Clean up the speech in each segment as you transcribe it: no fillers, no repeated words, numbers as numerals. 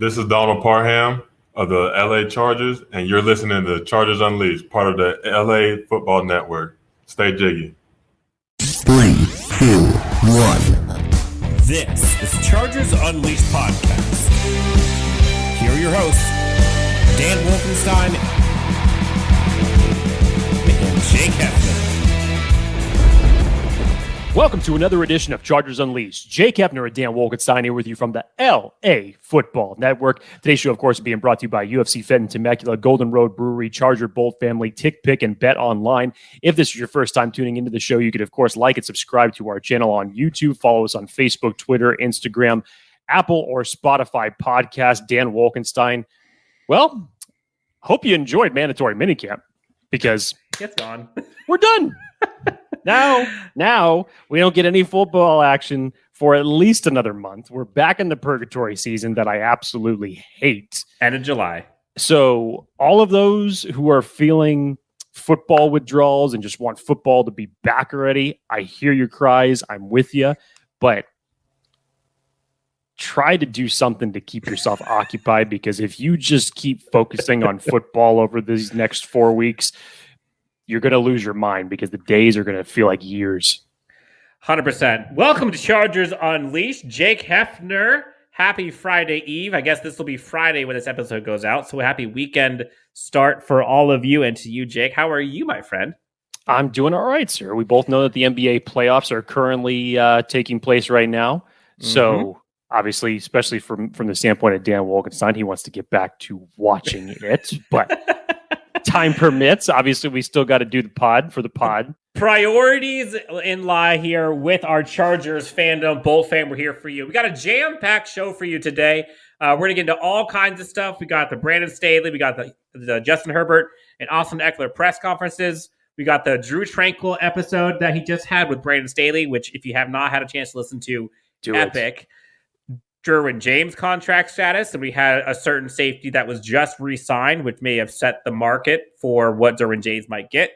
This is Donald Parham of the LA Chargers, and you're listening to Chargers Unleashed, part of the LAFB Network. Stay jiggy. 3, 2, 1. This is the Chargers Unleashed podcast. Here are your hosts, Dan Wolkenstein and Jake Hefner. Welcome to another edition of Chargers Unleashed. Jake Hefner and Dan Wolkenstein here with you from the LAFB Network. Today's show, of course, is being brought to you by UFC Fenton, Temecula, Golden Road Brewery, Charger Bolt Family, Tick Pick, and Bet Online. If this is your first time tuning into the show, you could, of course, like and subscribe to our channel on YouTube. Follow us on Facebook, Twitter, Instagram, Apple, or Spotify podcast. Dan Wolkenstein. Well, hope you enjoyed mandatory minicamp because It's gone. We're done. Now we don't get any football action for at least another month. We're back in the purgatory season that I absolutely hate. End of July. So all of those who are feeling football withdrawals and just want football to be back already, I hear your cries. I'm with you, but try to do something to keep yourself occupied, because if you just keep focusing on football over these next 4 weeks, you're going to lose your mind because the days are going to feel like years. 100%. Welcome to Chargers Unleashed. Jake Hefner, happy Friday Eve. I guess this will be Friday when this episode goes out, so happy weekend start for all of you and to you, Jake. How are you, my friend? I'm doing all right, sir. We both know that the NBA playoffs are currently taking place right now. So obviously, especially from the standpoint of Dan Wolkenstein, he wants to get back to watching it, but time permits. Obviously, we still got to do the pod for the pod. Priorities in lie here with our Chargers fandom. Bolt fam, we're here for you. We got a jam-packed show for you today. We're going to get into all kinds of stuff. We got the Brandon Staley. We got the Justin Herbert and Austin Ekeler press conferences. We got the Drue Tranquill episode that he just had with Brandon Staley, which if you have not had a chance to listen to, epic. Derwin James contract status, and we had a certain safety that was just re-signed, which may have set the market for what Derwin James might get.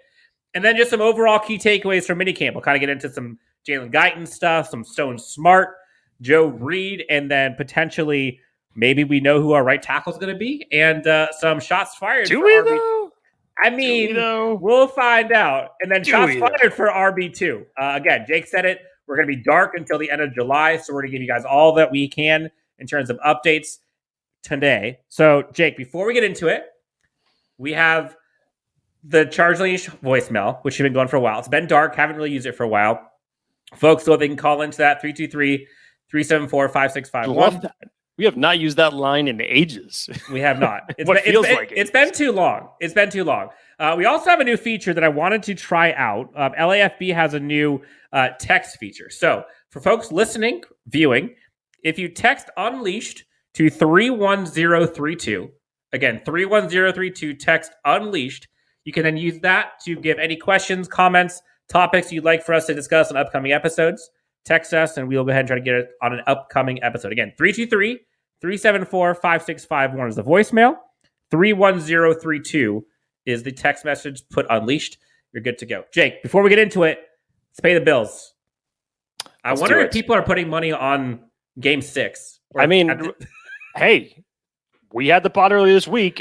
And then just some overall key takeaways from minicamp. We'll kind of get into some Jalen Guyton stuff, some Stone Smart, Joe Reed, and then potentially maybe we know who our right tackle is going to be, and some shots fired. Do we, though? I mean, we'll find out. And then shots fired for RB2. Again, Jake said it. We're going to be dark until the end of July, so we're going to give you guys all that we can in terms of updates today. So, Jake, before we get into it, we have the Charge Unleashed voicemail, which has been going for a while. It's been dark. Haven't really used it for a while. Folks, so they can call into that 323-374-5651. Love that. We have not used that line in ages. We have not. It's been too long. It's been too long. We also have a new feature that I wanted to try out. LAFB has a new text feature. So for folks listening, viewing, if you text Unleashed to 31032, again, 31032, text Unleashed, you can then use that to give any questions, comments, topics you'd like for us to discuss on upcoming episodes. Text us, and we'll go ahead and try to get it on an upcoming episode. Again, 323-374-5651 is the voicemail. 31032 is the text message. Put Unleashed. You're good to go. Jake, before we get into it, let's pay the bills. I wonder if people are putting money on Game 6. I mean, hey, we had the pod earlier this week.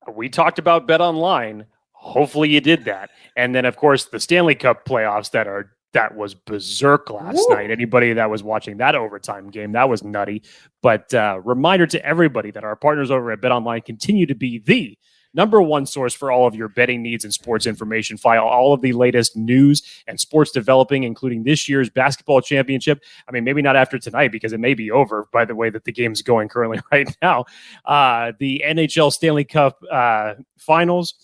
We talked about Bet Online. Hopefully you did that. And then, of course, the Stanley Cup playoffs that was berserk last night. Anybody that was watching that overtime game, that was nutty. But reminder to everybody that our partners over at Bet Online continue to be the number one source for all of your betting needs and sports information. File all of the latest news and sports developing, including this year's basketball championship. I mean, maybe not after tonight because it may be over by the way that the game's going currently right now. The NHL Stanley Cup finals,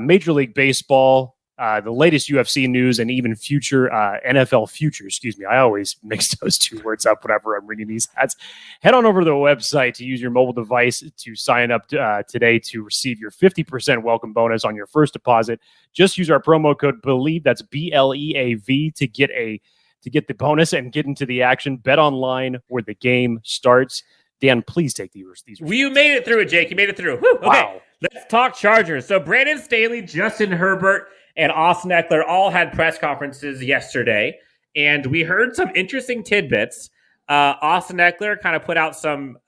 Major League Baseball, the latest UFC news, and even future NFL futures. Excuse me. I always mix those two words up whenever I'm reading these ads. Head on over to the website to use your mobile device to sign up today to receive your 50% welcome bonus on your first deposit. Just use our promo code BELIEVE. That's BLEAV to get the bonus and get into the action. Bet Online, where the game starts. Dan, please take these. You made it through it, Jake. You made it through. Woo. Okay, wow. Let's talk Chargers. So Brandon Staley, Justin Herbert, and Austin Ekeler all had press conferences yesterday, and we heard some interesting tidbits Austin Ekeler kind of put out some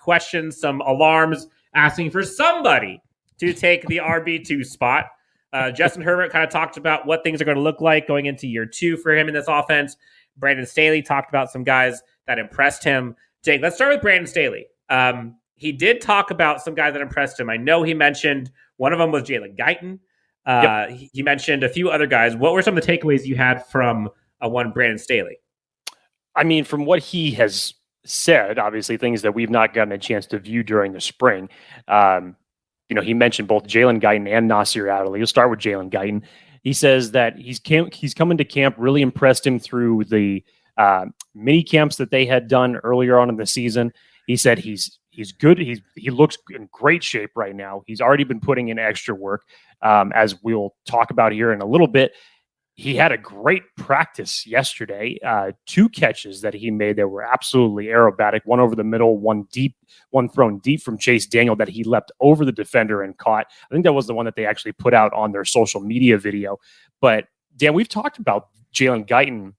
questions, some alarms, asking for somebody to take the RB2 spot. Justin Herbert kind of talked about what things are going to look like going into year 2 for him in this offense. Brandon Staley talked about some guys that impressed him. Jake, let's start with Brandon Staley. He did talk about some guys that impressed him. I know he mentioned one of them was Jalen Guyton. He mentioned a few other guys. What were some of the takeaways you had from one Brandon Staley? I mean, from what he has said, obviously things that we've not gotten a chance to view during the spring. He mentioned both Jalen Guyton and Nas Adderley. We'll start with Jalen Guyton. He says that he's coming to camp, really impressed him through the mini camps that they had done earlier on in the season. He said he's good. He looks in great shape right now. He's already been putting in extra work, as we'll talk about here in a little bit. He had a great practice yesterday. 2 catches that he made that were absolutely aerobatic. One over the middle, one thrown deep from Chase Daniel that he leapt over the defender and caught. I think that was the one that they actually put out on their social media video. But Dan, we've talked about Jalen Guyton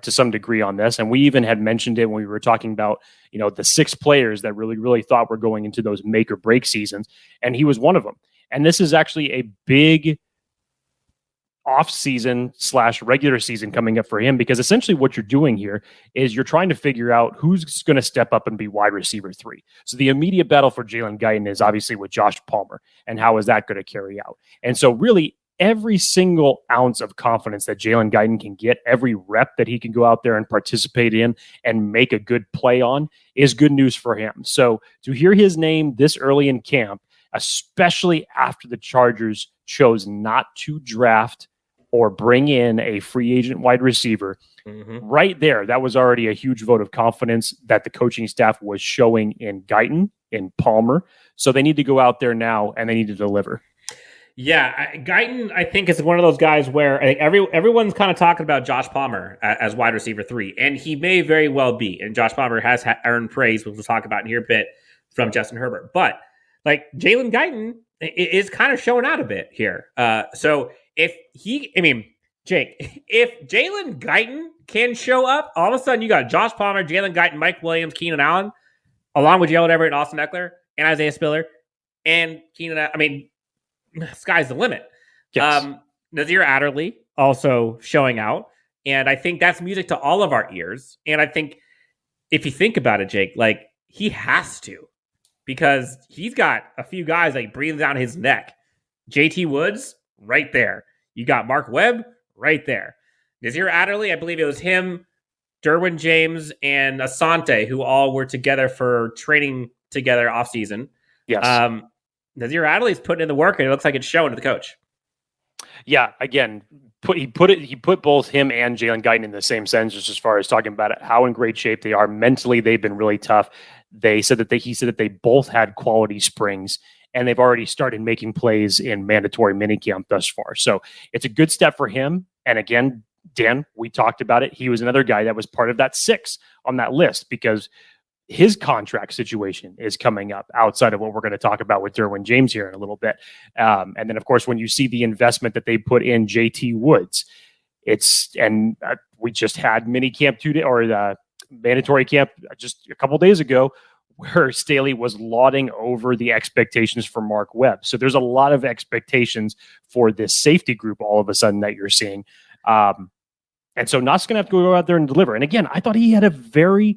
to some degree on this, and we even had mentioned it when we were talking about the 6 players that really thought were going into those make or break seasons, and he was one of them. And this is actually a big off-season / regular season coming up for him, because essentially what you're doing here is you're trying to figure out who's going to step up and be wide receiver 3. So the immediate battle for Jalen Guyton is obviously with Josh Palmer, and how is that going to carry out? And so really every single ounce of confidence that Jalen Guyton can get, every rep that he can go out there and participate in and make a good play on, is good news for him. So to hear his name this early in camp, especially after the Chargers chose not to draft or bring in a free agent wide receiver, right there, that was already a huge vote of confidence that the coaching staff was showing in Guyton, in Palmer. So they need to go out there now and they need to deliver. Yeah, Guyton, I think, is one of those guys where I think everyone's kind of talking about Josh Palmer as wide receiver 3, and he may very well be. And Josh Palmer has earned praise, which we'll talk about in here a bit, from Justin Herbert. But like Jalen Guyton is kind of showing out a bit here. So if Jalen Guyton can show up, all of a sudden you got Josh Palmer, Jalen Guyton, Mike Williams, Keenan Allen, along with Jalen Everett and Austin Ekeler and Isaiah Spiller and Keenan. Sky's the limit. Yes. Nas Adderley also showing out, and I think that's music to all of our ears. And I think if you think about it, Jake, like he has to, because he's got a few guys like breathing down his neck. JT Woods, right there. You got Mark Webb, right there. Nas Adderley, I believe it was him, Derwin James, and Asante, who all were together for training together offseason. Yes. Nas Adderley's putting in the work, and it looks like it's showing to the coach. Yeah, again, he put both him and Jalen Guyton in the same sentence, just as far as talking about it, how in great shape they are mentally. They've been really tough. He said that they both had quality springs, and they've already started making plays in mandatory minicamp thus far. So it's a good step for him. And again, Dan, we talked about it. He was another guy that was part of that 6 on that list, because his contract situation is coming up outside of what we're going to talk about with Derwin James here in a little bit. And then, of course, when you see the investment that they put in JT Woods, we just had minicamp 2 days, or the mandatory camp just a couple days ago, where Staley was lauding over the expectations for Mark Webb. So there's a lot of expectations for this safety group all of a sudden that you're seeing. And so Nas going to have to go out there and deliver. And again, I thought he had a very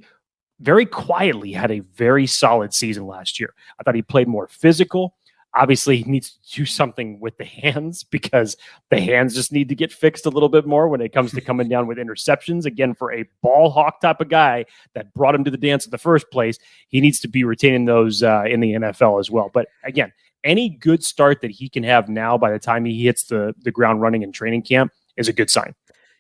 quietly had a very solid season last year. I thought he played more physical. Obviously, he needs to do something with the hands, because the hands just need to get fixed a little bit more when it comes to coming down with interceptions. Again, for a ball hawk type of guy that brought him to the dance in the first place, he needs to be retaining those in the NFL as well. But again, any good start that he can have now by the time he hits the ground running in training camp is a good sign.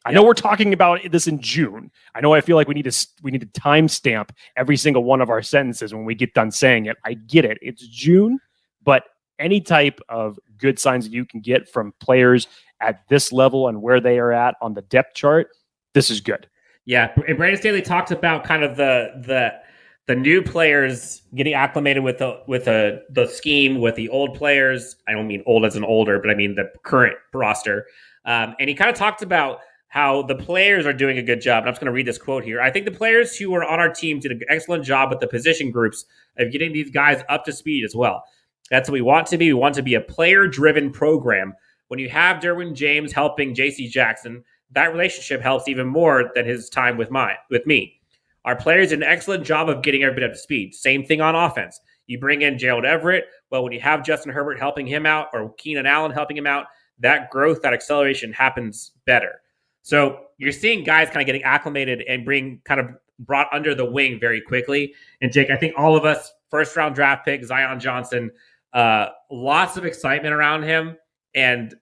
I know we're talking about this in June. I know I feel like we need to timestamp every single one of our sentences when we get done saying it. I get it. It's June, but any type of good signs that you can get from players at this level and where they are at on the depth chart, this is good. Yeah, and Brandon Staley talked about kind of the new players getting acclimated with the scheme, with the old players. I don't mean old as in older, but I mean the current roster. And he kind of talked about how the players are doing a good job. And I'm just going to read this quote here. I think the players who were on our team did an excellent job with the position groups of getting these guys up to speed as well. That's what we want to be. We want to be a player-driven program. When you have Derwin James helping J.C. Jackson, that relationship helps even more than his time with me. Our players did an excellent job of getting everybody up to speed. Same thing on offense. You bring in Gerald Everett. Well, when you have Justin Herbert helping him out or Keenan Allen helping him out, that growth, that acceleration happens better. So you're seeing guys kind of getting acclimated and kind of brought under the wing very quickly. And Jake, I think all of us, first-round draft pick, Zion Johnson, lots of excitement around him. And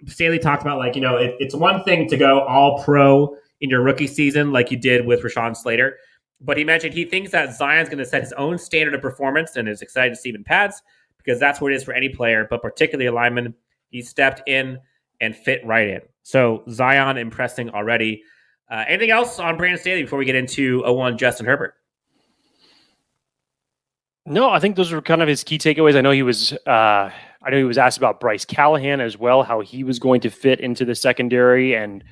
Staley talked about it's one thing to go all pro in your rookie season like you did with Rashawn Slater, but he mentioned he thinks that Zion's going to set his own standard of performance and is excited to see him in pads because that's what it is for any player, but particularly a lineman. He stepped in and fit right in. So Zion impressing already. Anything else on Brandon Staley before we get into 01 Justin Herbert? No, I think those were kind of his key takeaways. I know he was asked about Bryce Callahan as well, how he was going to fit into the secondary and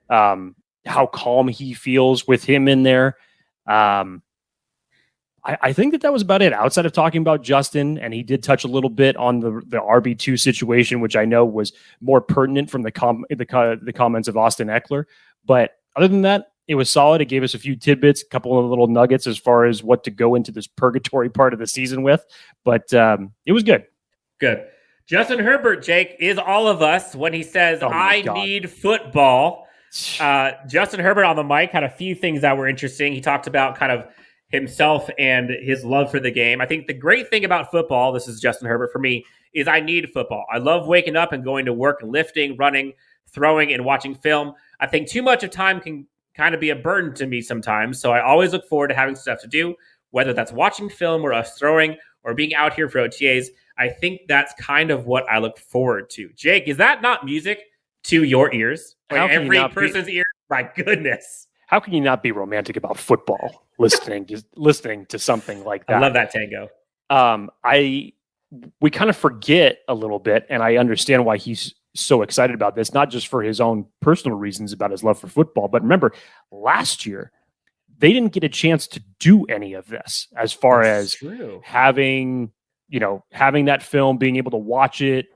how calm he feels with him in there. I think that was about it outside of talking about Justin, and he did touch a little bit on the RB2 situation, which I know was more pertinent from the comments of Austin Ekeler. But other than that, it was solid. It gave us a few tidbits, a couple of little nuggets as far as what to go into this purgatory part of the season with. But it was good. Good. Justin Herbert, Jake, is all of us when he says, I need football. Justin Herbert on the mic had a few things that were interesting. He talked about kind of himself and his love for the game. I think the great thing about football, this is Justin Herbert for me, is I need football. I love waking up and going to work and lifting, running, throwing, and watching film. I think too much of time can kind of be a burden to me sometimes. So I always look forward to having stuff to do, whether that's watching film or us throwing or being out here for OTAs. I think that's kind of what I look forward to. Jake, is that not music to your ears? Like every person's ears? My goodness. How can you not be romantic about football listening to something like that? I love that tango. We kind of forget a little bit, and I understand why he's so excited about this, not just for his own personal reasons about his love for football, but remember, last year, they didn't get a chance to do any of this as far as having that film, being able to watch it,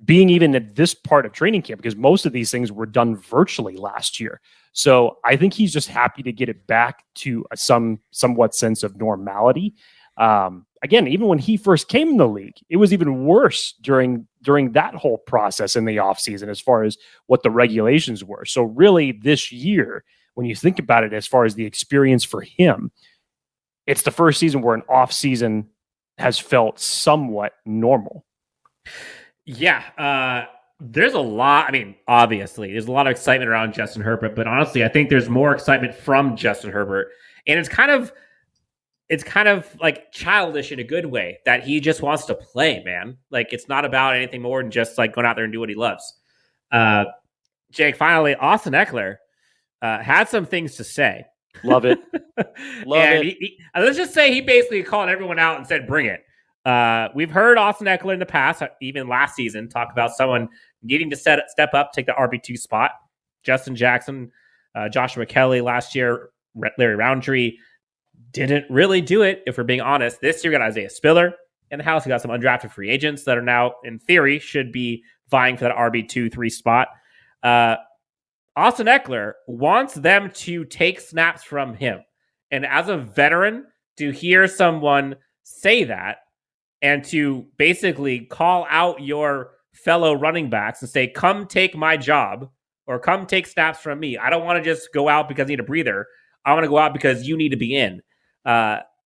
being even at this part of training camp, because most of these things were done virtually last year. So I think he's just happy to get it back to a somewhat sense of normality. Again, even when he first came in the league, it was even worse during that whole process in the offseason as far as what the regulations were. So really this year, when you think about it, as far as the experience for him, it's the first season where an offseason has felt somewhat normal. Yeah. There's a lot. I mean, obviously, there's a lot of excitement around Justin Herbert, but honestly, I think there's more excitement from Justin Herbert. And it's kind of like childish in a good way that he just wants to play, man. Like, it's not about anything more than just like going out there and do what he loves. Jake, finally, Austin Ekeler had some things to say. Love it. Let's just say he basically called everyone out and said, bring it. We've heard Austin Ekeler in the past, even last season, talk about someone needing to step up, take the RB2 spot. Justin Jackson, Joshua Kelly last year, Larry Roundtree didn't really do it, if we're being honest. This year we got Isaiah Spiller in the house. We got some undrafted free agents that are now, in theory, should be vying for that RB2-3 spot. Austin Ekeler wants them to take snaps from him. And as a veteran, to hear someone say that and to basically call out your fellow running backs and say, come take my job or come take snaps from me. I don't want to just go out because I need a breather. I want to go out because you need to be in.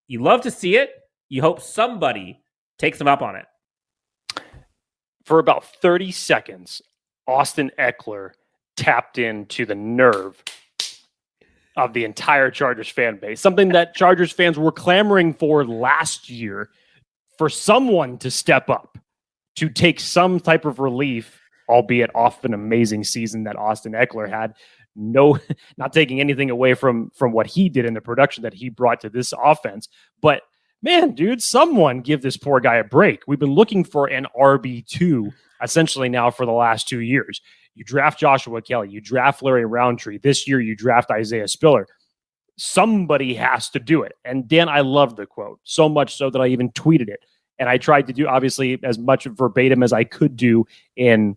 You love to see it. You hope somebody takes him up on it. For about 30 seconds, Austin Ekeler tapped into the nerve of the entire Chargers fan base, something that Chargers fans were clamoring for last year, for someone to step up, to take some type of relief, albeit off an amazing season that Austin Ekeler had. No, not taking anything away from what he did in the production that he brought to this offense. But man, dude, someone give this poor guy a break. We've been looking for an RB2 essentially now for the last 2 years. You draft Joshua Kelly. You draft Larry Roundtree. This year, you draft Isaiah Spiller. Somebody has to do it. And Dan, I love the quote so much so that I even tweeted it. And I tried to do, obviously, as much verbatim as I could do in,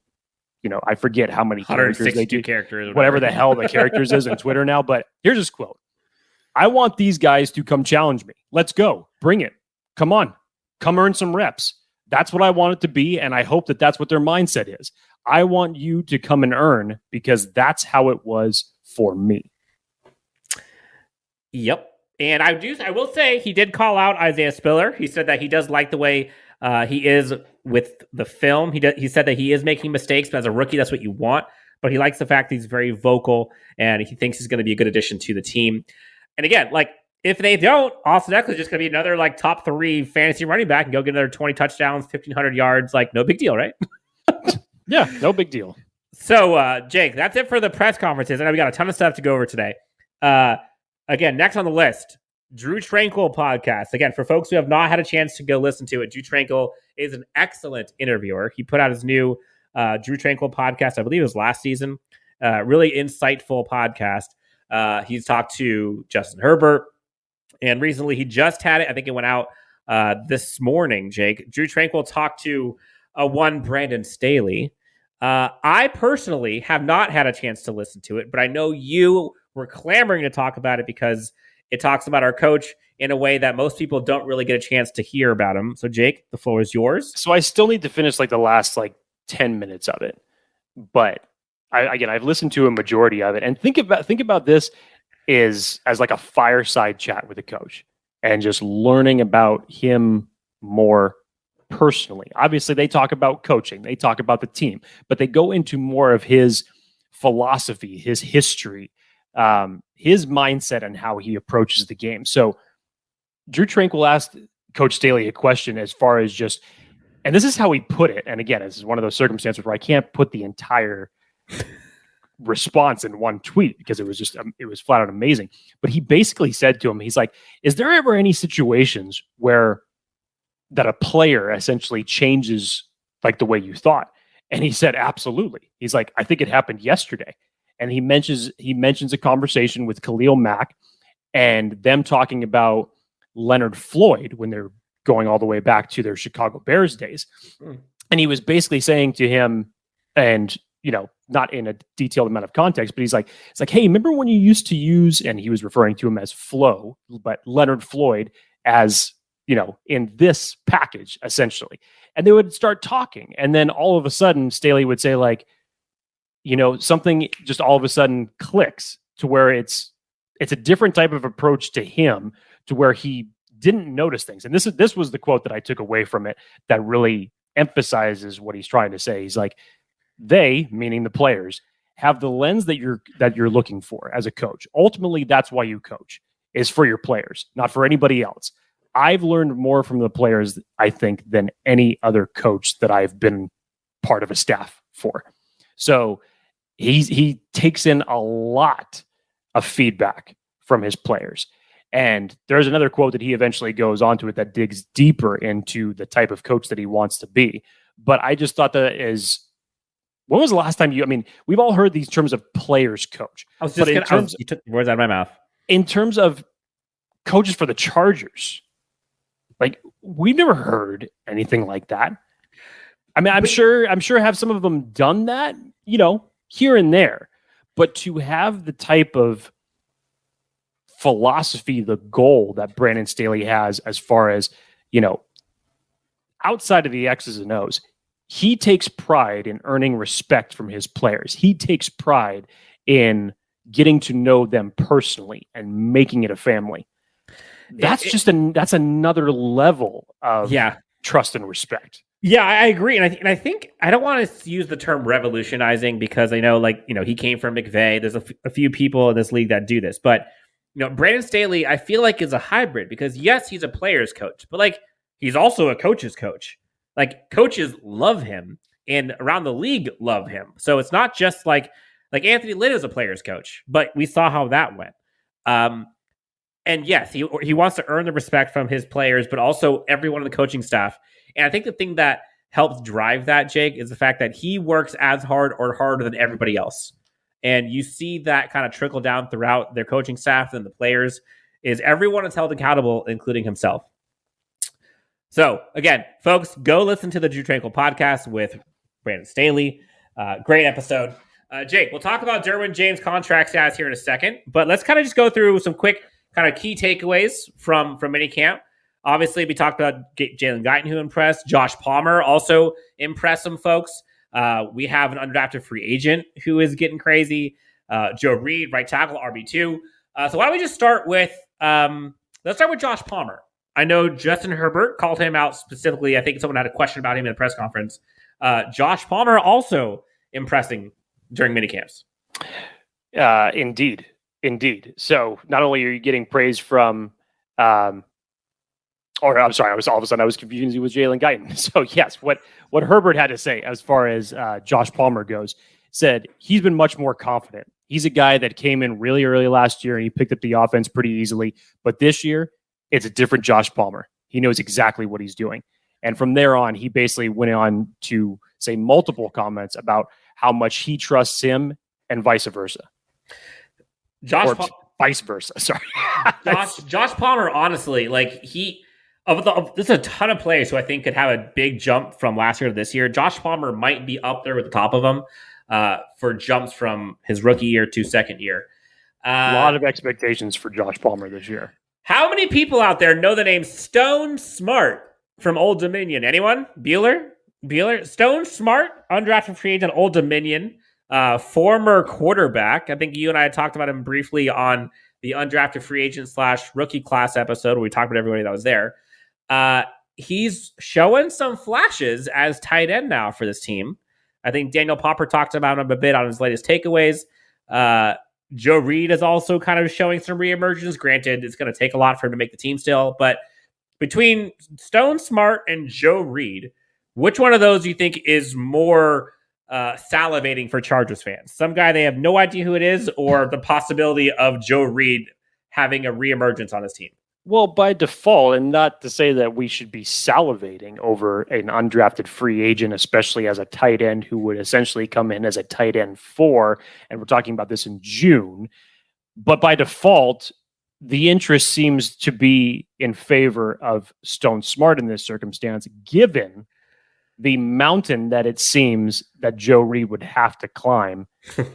I forget how many characters they do. Characters, whatever the hell the characters is on Twitter now. But here's his quote. I want these guys to come challenge me. Let's go. Bring it. Come on. Come earn some reps. That's what I want it to be. And I hope that that's what their mindset is. I want you to come and earn because that's how it was for me. Yep. And I will say he did call out Isaiah Spiller. He said that he does like the way he is with the film. He said that he is making mistakes, but as a rookie, that's what you want. But he likes the fact that he's very vocal and he thinks he's going to be a good addition to the team. And again, if they don't, Austin Ekeler is just going to be another top 3 fantasy running back and go get another 20 touchdowns, 1,500 yards. No big deal, right? Yeah, no big deal. So, Jake, that's it for the press conferences. I know we got a ton of stuff to go over today. Again, next on the list, Drue Tranquill podcast. Again, for folks who have not had a chance to go listen to it, Drue Tranquill is an excellent interviewer. He put out his new Drue Tranquill podcast, I believe it was last season. Really insightful podcast. He's talked to Justin Herbert, and recently he just had it. I think it went out this morning, Jake. Drue Tranquill talked to one Brandon Staley. I personally have not had a chance to listen to it, but I know you were clamoring to talk about it because it talks about our coach in a way that most people don't really get a chance to hear about him. So, Jake, the floor is yours. So I still need to finish the last 10 minutes of it, but I've listened to a majority of it, and think about this as a fireside chat with a coach and just learning about him more personally. Obviously, they talk about coaching, they talk about the team, but they go into more of his philosophy, his history, his mindset, and how he approaches the game. So Drue Tranquill asked Coach Staley a question as far as just, and this is how he put it. And again, this is one of those circumstances where I can't put the entire response in one tweet because it was flat out amazing. But he basically said to him, he's like, is there ever any situations where that a player essentially changes the way you thought? And he said, absolutely. He's like, I think it happened yesterday. And he mentions a conversation with Khalil Mack and them talking about Leonard Floyd when they're going all the way back to their Chicago Bears days. And he was basically saying to him, and not in a detailed amount of context, but it's like, hey, remember when you used to use, and he was referring to him as Flo, but Leonard Floyd as, in this package, essentially. And they would start talking. And then all of a sudden, Staley would say something just all of a sudden clicks to where it's a different type of approach to him, to where he didn't notice things. And this was the quote that I took away from it that really emphasizes what he's trying to say. He's like, they, meaning the players, have the lens that you're looking for as a coach. Ultimately, that's why you coach, is for your players, not for anybody else. I've learned more from the players, I think, than any other coach that I've been part of a staff for. So he takes in a lot of feedback from his players. And there's another quote that he eventually goes on to it that digs deeper into the type of coach that he wants to be. But I just thought that when was the last time we've all heard these terms of players coach. You took the words out of my mouth. In terms of coaches for the Chargers, we've never heard anything like that. I'm sure have some of them done that, here and there, but to have the type of philosophy, the goal that Brandon Staley has, as far as, outside of the X's and O's, he takes pride in earning respect from his players. He takes pride in getting to know them personally and making it a family. That's another level of trust and respect. Yeah, I agree. And I think I don't want to use the term revolutionizing because I know he came from McVay. There's a few people in this league that do this, but Brandon Staley, I feel like is a hybrid because yes, he's a player's coach, but he's also a coach's coach. Coaches love him and around the league love him. So it's not just like Anthony Lynn is a player's coach, but we saw how that went. And yes, he wants to earn the respect from his players, but also everyone on the coaching staff. And I think the thing that helps drive that, Jake, is the fact that he works as hard or harder than everybody else. And you see that kind of trickle down throughout their coaching staff and the players, is everyone is held accountable, including himself. So, again, folks, go listen to the Drue Tranquill podcast with Brandon Staley. Great episode. Jake, we'll talk about Derwin James' contract status here in a second, but let's kind of just go through some quick kind of key takeaways from minicamp. Obviously, we talked about Jalen Guyton, who impressed. Josh Palmer also impressed some folks. We have an undrafted free agent who is getting crazy. Joe Reed, right tackle, RB2. So why don't we just start with, let's start with Josh Palmer. I know Justin Herbert called him out specifically. I think someone had a question about him in a press conference. Josh Palmer also impressing during minicamps. Indeed. So not only are you getting praise from, I was confused with Jalen Guyton. So yes, what Herbert had to say as far as Josh Palmer goes, said he's been much more confident. He's a guy that came in really early last year and he picked up the offense pretty easily. But this year, it's a different Josh Palmer. He knows exactly what he's doing. And from there on, he basically went on to say multiple comments about how much he trusts him and vice versa. Vice versa. Sorry. Josh Palmer, honestly, like there's a ton of players who I think could have a big jump from last year to this year. Josh Palmer might be up there with the top of them for jumps from his rookie year to second year. A lot of expectations for Josh Palmer this year. How many people out there know the name Stone Smart from Old Dominion? Anyone? Bueller? Stone Smart, undrafted free agent, Old Dominion, former quarterback. I think you and I had talked about him briefly on the undrafted free agent / rookie class episode where we talked about everybody that was there. He's showing some flashes as tight end now for this team. I think Daniel Popper talked about him a bit on his latest takeaways. Joe Reed is also kind of showing some reemergence. Granted, it's going to take a lot for him to make the team still, but between Stone Smart and Joe Reed, which one of those do you think is more salivating for Chargers fans? Some guy they have no idea who it is, or the possibility of Joe Reed having a reemergence on his team? Well, by default, and not to say that we should be salivating over an undrafted free agent, especially as a tight end who would essentially come in as a tight end 4, and we're talking about this in June, but by default, the interest seems to be in favor of Stone Smart in this circumstance, given the mountain that it seems that Joe Reed would have to climb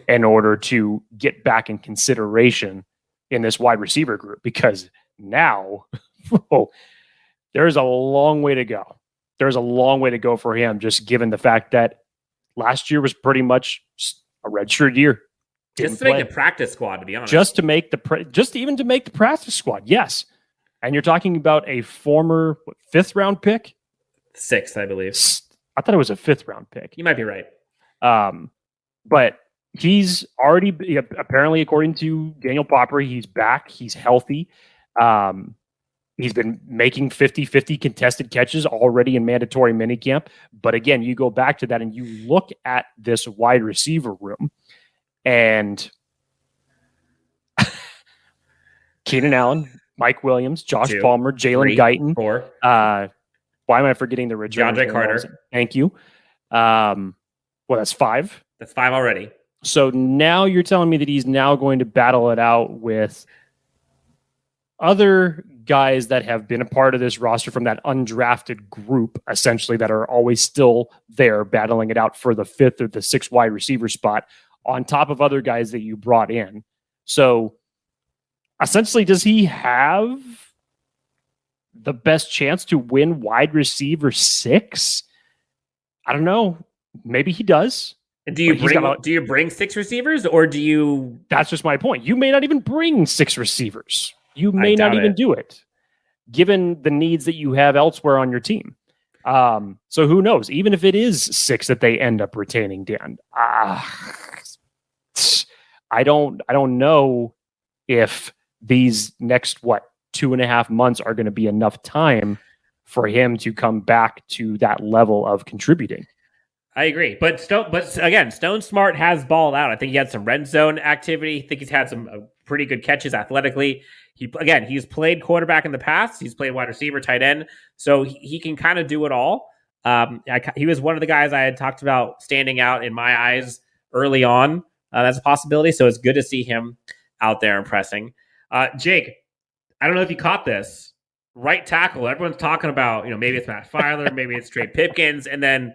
in order to get back in consideration in this wide receiver group, because now there's a long way to go. There's a long way to go for him, just given the fact that last year was pretty much a redshirt year. Just to make the practice squad, to be honest. Just to make the practice squad, yes. And you're talking about a former 5th round pick? 6th, I believe. I thought it was a 5th round pick. You might be right. But he's already, apparently, according to Daniel Popper, he's back. He's healthy. He's been making 50-50 contested catches already in mandatory minicamp. But again, you go back to that and you look at this wide receiver room, and Keenan Allen, Mike Williams, Josh Palmer, Jalen Guyton. 4. Why am I forgetting the return? DeAndre Carter. Thank you. Well, that's 5. That's 5 already. So now you're telling me that he's now going to battle it out with other guys that have been a part of this roster from that undrafted group, essentially, that are always still there battling it out for the 5th or the 6th wide receiver spot, on top of other guys that you brought in. So essentially, does he have the best chance to win wide receiver 6? I don't know. Maybe he does. And do you bring 6 receivers, or do you? That's just my point. You may not even bring 6 receivers. You may not even do it, given the needs that you have elsewhere on your team. So who knows? Even if it is 6 that they end up retaining, Dan, I don't know if these next 2.5 months are going to be enough time for him to come back to that level of contributing. I agree, but again, Stone Smart has balled out. I think he had some red zone activity. I think he's had some pretty good catches athletically. He's played quarterback in the past. He's played wide receiver, tight end, so he can kind of do it all. He was one of the guys I had talked about standing out in my eyes early on. That's a possibility. So it's good to see him out there impressing. Jake, I don't know if you caught this. Right tackle. Everyone's talking about, maybe it's Matt Filer, maybe it's Trey Pipkins. And then,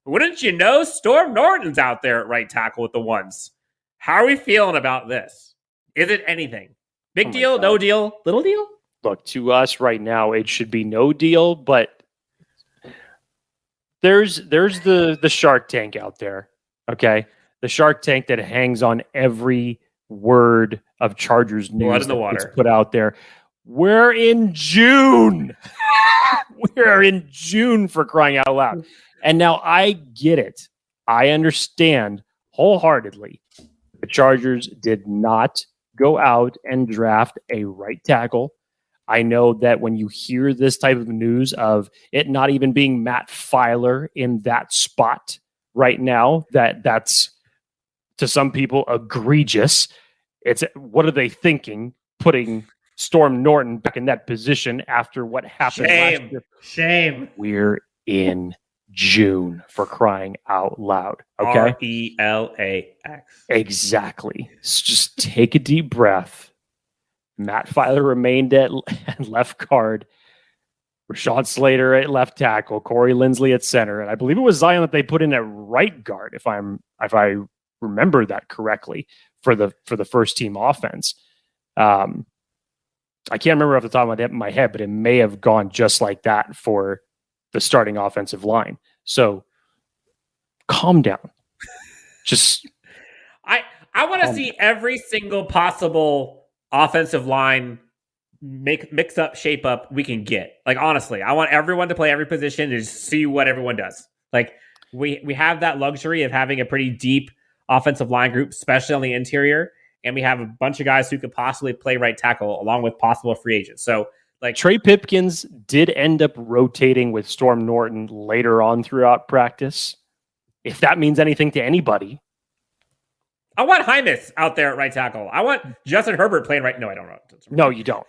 wouldn't you know, Storm Norton's out there at right tackle with the ones. How are we feeling about this? Is it anything? Big deal, no deal, little deal? Look, to us right now, it should be no deal, but there's the Shark Tank out there, okay? The Shark Tank that hangs on every word of Chargers news that's put out there. We're in June. We're in June, for crying out loud. And now I get it. I understand wholeheartedly. The Chargers did not go out and draft a right tackle. I know that when you hear this type of news of it not even being Matt Filer in that spot right now, that's to some people egregious. It's what are they thinking, putting Storm Norton back in that position after what happened last year? Shame. We're in June, for crying out loud. Okay. RELAX. Exactly. So just take a deep breath. Matt Filer remained at left guard. Rashawn Slater at left tackle. Corey Linsley at center. And I believe it was Zion that they put in at right guard, if I remember that correctly, for the first team offense. I can't remember off the top of my head, but it may have gone just like that for the starting offensive line. So calm down. Just I want to see every single possible offensive line mix up, shape up we can get. Like, honestly, I want everyone to play every position and just see what everyone does. Like, we have that luxury of having a pretty deep offensive line group, especially on the interior. And we have a bunch of guys who could possibly play right tackle along with possible free agents. So, like, Trey Pipkins did end up rotating with Storm Norton later on throughout practice. If that means anything to anybody. I want Hymas out there at right tackle. I want Justin Herbert playing right. No, I don't know. No, you don't.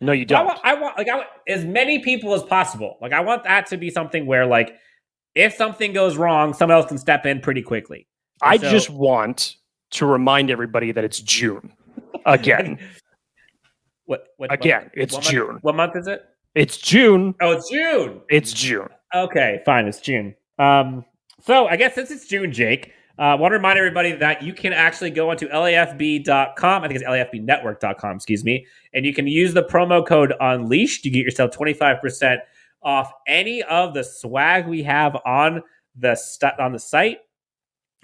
No, you don't. I want as many people as possible. Like, I want that to be something where, like, if something goes wrong, someone else can step in pretty quickly. I just want to remind everybody that it's June again. What again? It's June. What month is it? It's June. Oh, it's June. It's June. Okay, fine. It's June. So I guess since it's June, Jake, I want to remind everybody that you can actually go onto LAFB.com. I think it's LAFBnetwork.com, excuse me. And you can use the promo code Unleashed to get yourself 25% off any of the swag we have on the site.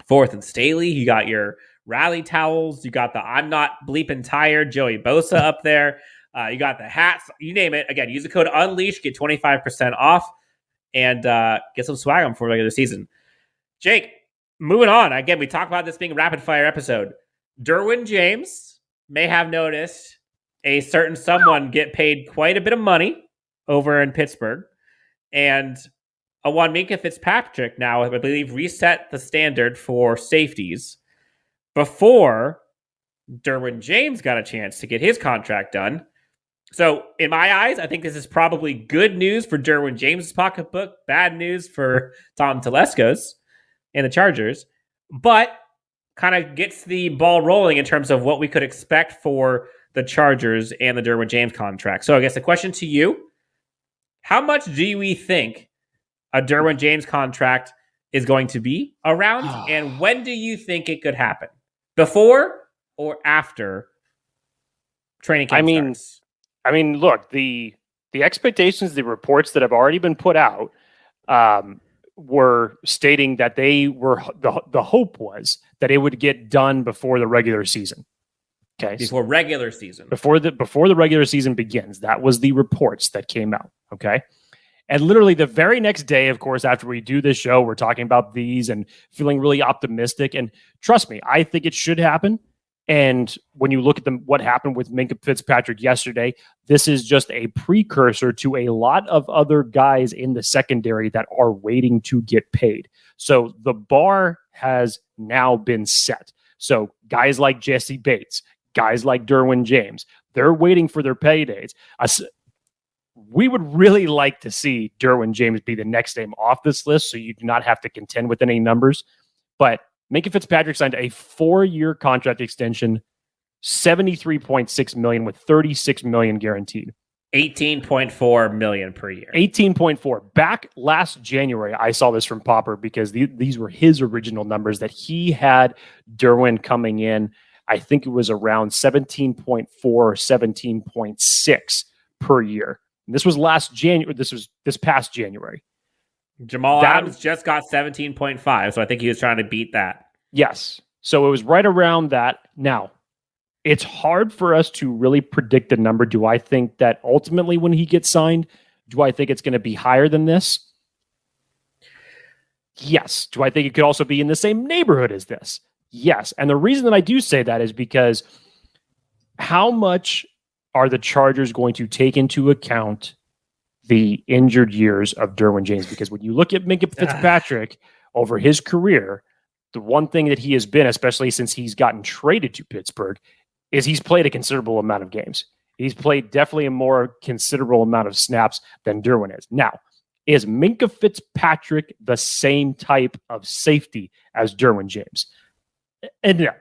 Fourth and Staley, you got your rally towels. You got the I'm not bleeping tired Joey Bosa up there. You got the hats. You name it. Again, use the code Unleashed, get 25% off, and get some swag on for the regular season. Jake, moving on. Again, we talked about this being a rapid fire episode. Derwin James may have noticed a certain someone get paid quite a bit of money over in Pittsburgh. And a Minka Fitzpatrick now, I believe, reset the standard for safeties before Derwin James got a chance to get his contract done. So in my eyes, I think this is probably good news for Derwin James' pocketbook, bad news for Tom Telesco's and the Chargers, but kind of gets the ball rolling in terms of what we could expect for the Chargers and the Derwin James contract. So I guess the question to you, how much do we think a Derwin James contract is going to be around, and when do you think it could happen? Before or after training camp starts? I mean, look, the expectations, the reports that have already been put out were stating that they were the hope was that it would get done before the regular season. Okay, before regular season, before the regular season begins. That was the reports that came out. Okay. And literally the very next day, of course, after we do this show, we're talking about these and feeling really optimistic. And trust me, I think it should happen. And when you look at what happened with Minicamp Fitzpatrick yesterday, this is just a precursor to a lot of other guys in the secondary that are waiting to get paid. So the bar has now been set. So guys like Jesse Bates, guys like Derwin James, they're waiting for their paydays. we would really like to see Derwin James be the next name off this list, so you do not have to contend with any numbers. But Minkah Fitzpatrick signed a 4-year contract extension, $73.6 million with $36 million guaranteed. 18.4 million per year. 18.4. Back last January, I saw this from Popper because these were his original numbers that he had Derwin coming in. I think it was around 17.4 or 17.6 per year. And this was last January. This was this past January. Jamal Adams just got 17.5, so I think he was trying to beat that. Yes. So it was right around that. Now, it's hard for us to really predict the number. Do I think that ultimately when he gets signed, do I think it's going to be higher than this? Yes. Do I think it could also be in the same neighborhood as this? Yes. And the reason that I do say that is because how much are the Chargers going to take into account the injured years of Derwin James? Because when you look at Minkah Fitzpatrick over his career, the one thing that he has been, especially since he's gotten traded to Pittsburgh, is he's played a considerable amount of games. He's played definitely a more considerable amount of snaps than Derwin is. Now, is Minkah Fitzpatrick the same type of safety as Derwin James? And no.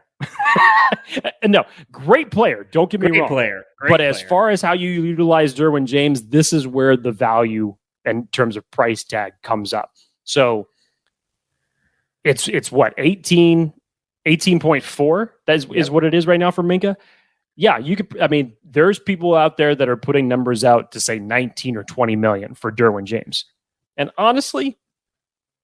No, great player. Don't get me wrong. Great But player. as far as how you utilize Derwin James, this is where the value in terms of price tag comes up. So it's what, 18.4? That is what it is right now for Minkah. Yeah, you could. I mean, there's people out there that are putting numbers out to say 19 or 20 million for Derwin James. And honestly,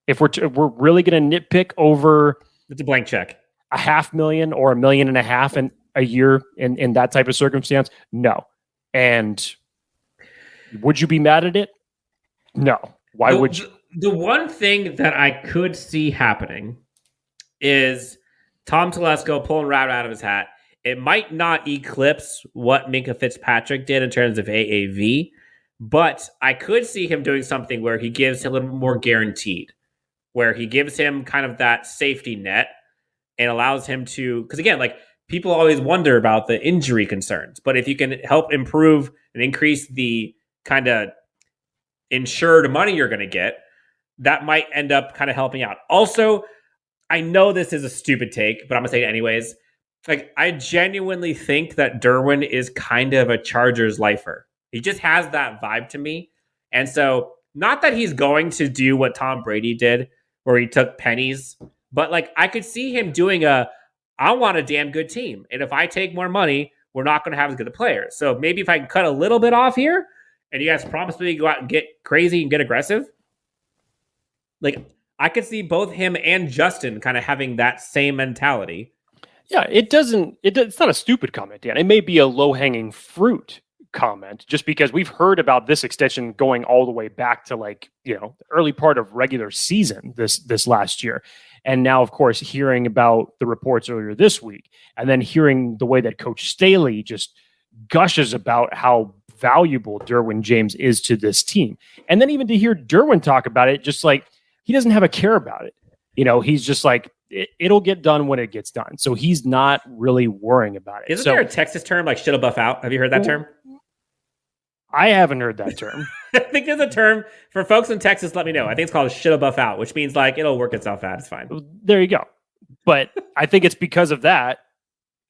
if we're really going to nitpick over, it's a blank check. $500,000 or $1.5 million in a year in that type of circumstance, no. And would you be mad at it? No. Why would you? The one thing that I could see happening is Tom Telesco pulling rabbit out of his hat. It might not eclipse what Minkah Fitzpatrick did in terms of AAV, but I could see him doing something where he gives him a little more guaranteed, where he gives him kind of that safety net and allows him to, because again, like people always wonder about the injury concerns, but if you can help improve and increase the kind of insured money you're going to get, that might end up kind of helping out. Also, I know this is a stupid take, but I'm going to say it anyways. Like, I genuinely think that Derwin is kind of a Chargers lifer. He just has that vibe to me. And so, not that he's going to do what Tom Brady did, where he took pennies, but like, I could see him doing I want a damn good team. And if I take more money, we're not going to have as good a player. So maybe if I can cut a little bit off here, and you guys promise me to go out and get crazy and get aggressive, like, I could see both him and Justin kind of having that same mentality. Yeah, it's not a stupid comment, Dan. It may be a low-hanging fruit comment, just because we've heard about this extension going all the way back to the early part of regular season this last year. And now, of course, hearing about the reports earlier this week, and then hearing the way that Coach Staley just gushes about how valuable Derwin James is to this team. And then even to hear Derwin talk about it, just like he doesn't have a care about it. He's just like, it'll get done when it gets done. So he's not really worrying about it. Isn't there a Texas term like shit'll buff out? Have you heard that term? I haven't heard that term. I think there's a term for folks in Texas. Let me know. I think it's called shit'll buff out, which means like it'll work itself out. It's fine. There you go. But I think it's because of that,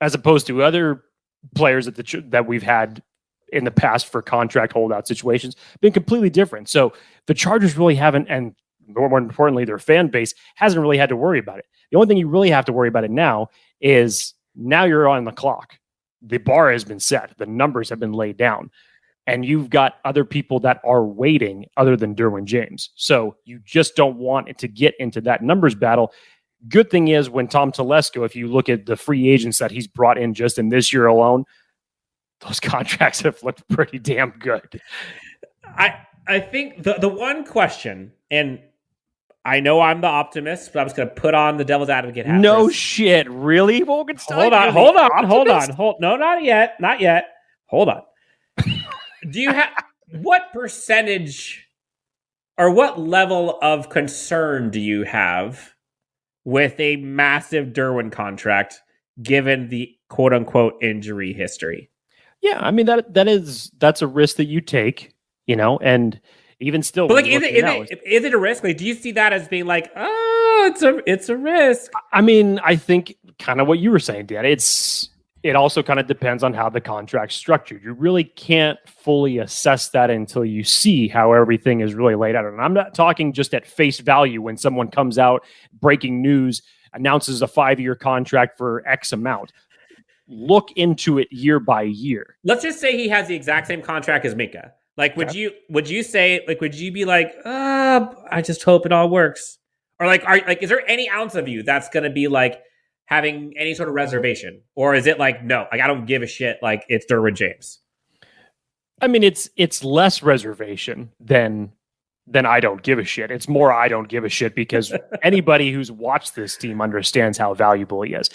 as opposed to other players that we've had in the past for contract holdout situations, been completely different. So the Chargers really haven't, and more importantly, their fan base hasn't really had to worry about it. The only thing you really have to worry about it now is now you're on the clock. The bar has been set. The numbers have been laid down. And you've got other people that are waiting other than Derwin James. So you just don't want it to get into that numbers battle. Good thing is when Tom Telesco, if you look at the free agents that he's brought in just in this year alone, those contracts have looked pretty damn good. I think the one question, and I know I'm the optimist, but I'm just going to put on the devil's advocate hat. No shit. Really, Wolkenstein? Hold on. No, not yet. Not yet. Hold on. Do you have what percentage or what level of concern do you have with a massive Derwin contract given the quote unquote injury history? Yeah, I mean that's a risk that you take. and even still, but like, is it a risk? Like, do you see that as being like, oh, it's a risk? I mean, I think kind of what you were saying, Dan. It also kind of depends on how the contract's structured. You really can't fully assess that until you see how everything is really laid out. And I'm not talking just at face value when someone comes out, breaking news, announces a 5-year contract for X amount. Look into it year by year. Let's just say he has the exact same contract as Minka. Like, would you say, like, would you be like, I just hope it all works? Or like, is there any ounce of you that's going to be like having any sort of reservation? Or is it like, no, like, I don't give a shit. Like, it's Derwin James. I mean, it's less reservation than I don't give a shit. It's more I don't give a shit because anybody who's watched this team understands how valuable he is.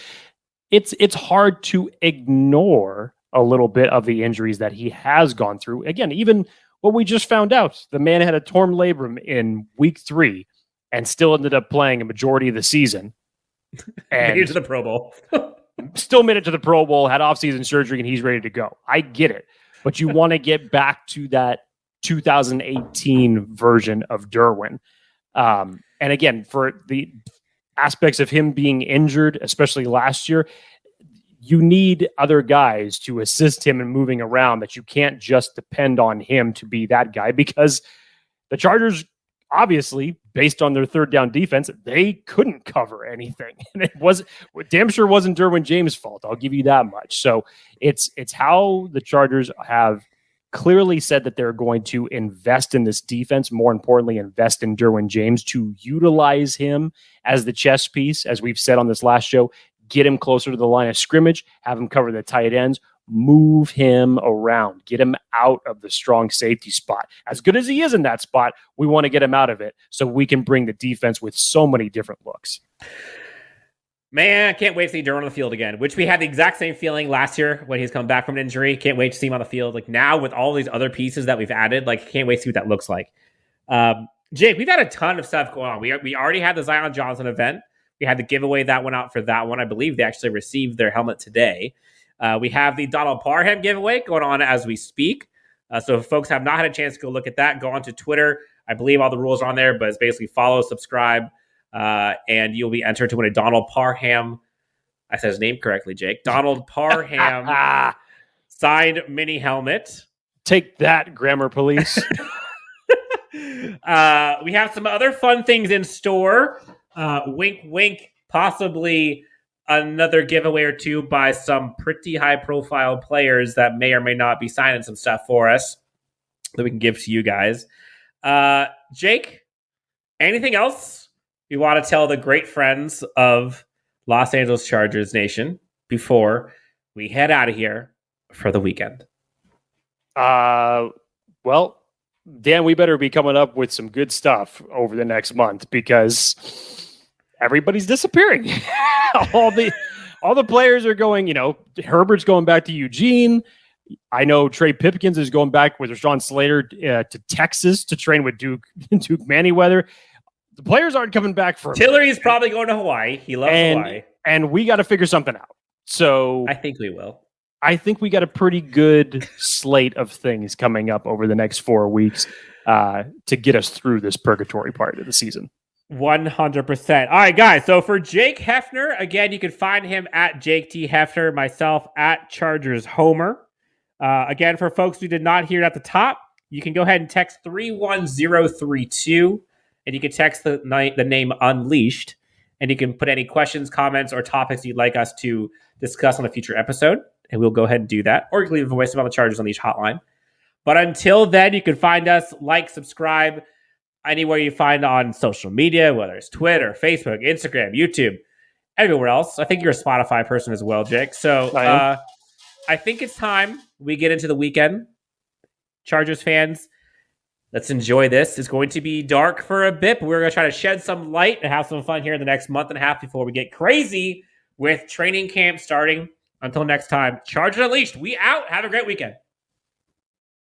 It's hard to ignore a little bit of the injuries that he has gone through. Again, even what we just found out, the man had a torn labrum in week 3 and still ended up playing a majority of the season. And made it to the Pro Bowl. Still made it to the Pro Bowl, had offseason surgery, and he's ready to go. I get it. But you want to get back to that 2018 version of Derwin. And again, for the aspects of him being injured, especially last year, you need other guys to assist him in moving around, that you can't just depend on him to be that guy, because the Chargers, obviously, based on their third down defense, they couldn't cover anything. And it damn sure wasn't Derwin James' fault. I'll give you that much. So it's how the Chargers have clearly said that they're going to invest in this defense, more importantly, invest in Derwin James to utilize him as the chess piece, as we've said on this last show, get him closer to the line of scrimmage, have him cover the tight ends, move him around, get him out of the strong safety spot. As good as he is in that spot, we want to get him out of it so we can bring the defense with so many different looks. Man, I can't wait to see Derwin on the field again, which we had the exact same feeling last year when he's come back from an injury. Can't wait to see him on the field. Like, now with all these other pieces that we've added, like, can't wait to see what that looks like. Jake, we've had a ton of stuff going on. We already had the Zion Johnson event. We had the giveaway that went out for that one. I believe they actually received their helmet today. We have the Donald Parham giveaway going on as we speak. So if folks have not had a chance to go look at that, go on to Twitter. I believe all the rules are on there, but it's basically follow, subscribe, and you'll be entered to win a Donald Parham. I said his name correctly, Jake. Donald Parham signed mini helmet. Take that, grammar police. We have some other fun things in store. Wink, wink, possibly another giveaway or two by some pretty high-profile players that may or may not be signing some stuff for us that we can give to you guys. Jake, anything else you want to tell the great friends of Los Angeles Chargers Nation before we head out of here for the weekend? Well, Dan, we better be coming up with some good stuff over the next month because everybody's disappearing. all the players are going, Herbert's going back to Eugene. I know Trey Pipkins is going back with Rashawn Slater to Texas to train with Duke Manyweather. The players aren't coming back for Tillery's probably going to Hawaii. He loves Hawaii. And we got to figure something out. So I think we will. I think we got a pretty good slate of things coming up over the next 4 weeks to get us through this purgatory part of the season. 100%. All right, guys. So for Jake Hefner, again, you can find him at Jake T. Hefner, myself at Chargers Homer. Again, for folks who did not hear it at the top, you can go ahead and text 31032, and you can text the name Unleashed, and you can put any questions, comments, or topics you'd like us to discuss on a future episode, and we'll go ahead and do that. Or you can leave a voice about the Chargers Unleashed hotline. But until then, you can find us, like, subscribe, anywhere you find on social media, whether it's Twitter, Facebook, Instagram, YouTube, everywhere else. I think you're a Spotify person as well, Jake. So I think it's time we get into the weekend. Chargers fans, let's enjoy this. It's going to be dark for a bit, but we're going to try to shed some light and have some fun here in the next month and a half before we get crazy with training camp starting. Until next time, Chargers Unleashed. We out. Have a great weekend.